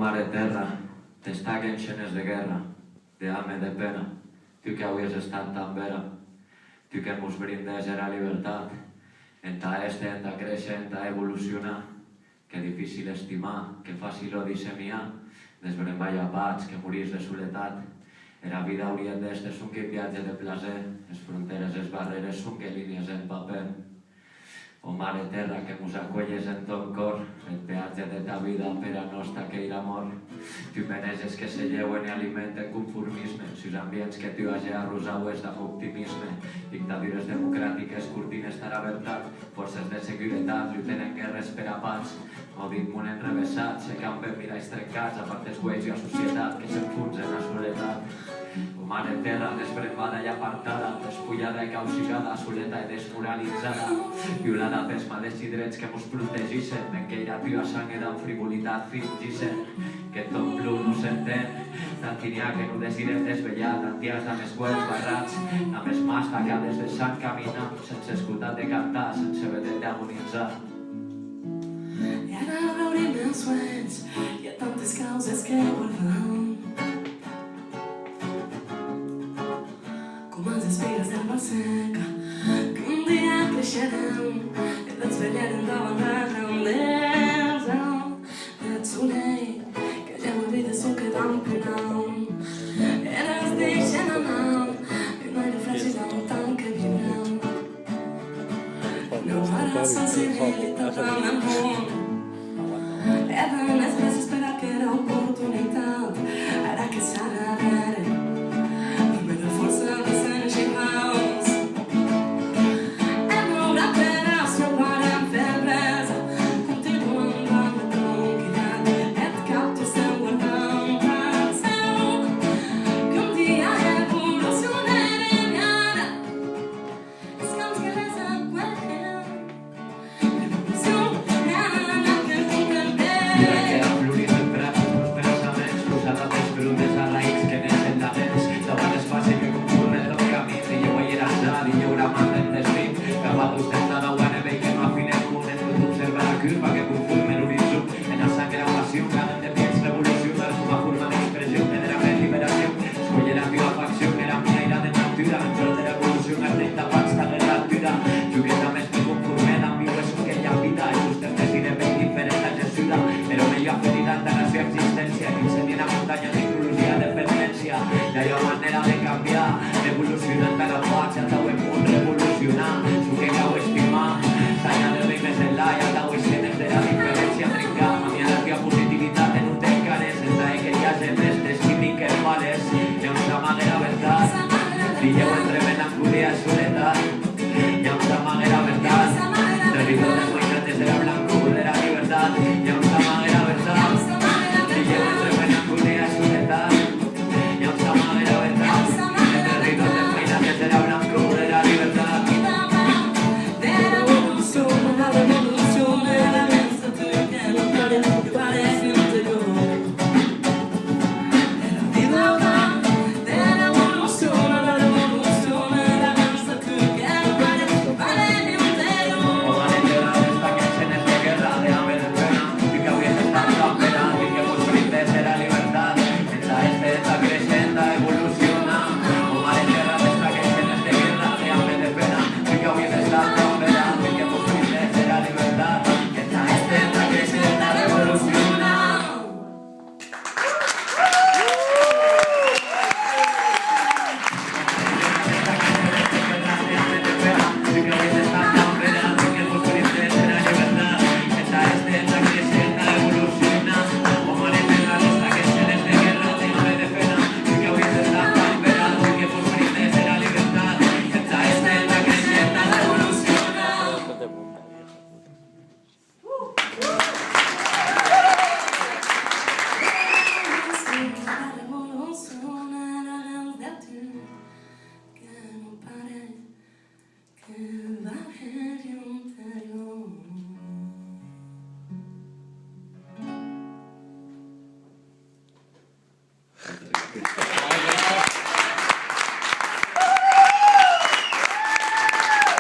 mare terra, destaquen escenes de guerra, d'ame, de pena, tu que avui has estat tan vera, tu que mos brindes era libertat, enta este, enta créixer, enta evolucionar, que difícil estimar, que fàcil o dissemiar, desbremballapats, que morís de soledat. Era vida hauria d'este són que viatge de plaer, les fronteres, les barreres són que línies en paper. O mare terra que mos acolles en ton cor, el peatge de ta vida per a nostra que ir amor. Tu meneges que se lleuen i alimenten conformisme, si els ambients que tu hagi arrosaues d'optimisme, dictadures democràtiques, cortines d'arabertat, forces de seguretat, lluiten en guerres per a pats, maudit món enrevessat, se campen miralls trencats, apartes güells i a societat que s'enfonsen a soledat. O mare terra desbrembada i apartada, despullada i causigada, soleta i desmoralitzada, violada pels males i drets que mos protegixen, en que ira piua sang d'en frivolitat fingixen, que tot blu no s'entén, tant n'hi ha que no desirem desvellar, tantias de més guels barrats, a més mas tacades de sang caminant, sense escoltar de cantar, sense vedet d'agonitzar. I ara veurem els sueños, hi ha tantes causes que guardam. Com les espigues del Barseca, que un dia creixerem i desvellarem davant la grandesa del soleil, que ja m'oblides un quedant penal. Eres deixen anar i un aire fràgil amb tant que viurem. No farà sensibilitat amb el món. He de més gràcies per aquella oportunitat, ara que s'ha darrere. Només la força de sentir paus. Hem lograt per escapar fer presa, continuant amb la tranquil·litat. Et capto estem guardant per seu, que un dia evolucionarem i ara és com que les acuerem. Hi ha manera de canviar, evolucionant cada pas, ja t'ho hem pogut revolucionar, s'ho que cau estimar, s'ha de dir més enllà, ja t'ho escenes de la diferència trencar, amb mi energia positivitat en un temps cares, entra que hi hagi més d'esquímic que vales, de una manera verdad, dilleu entre ben acudir a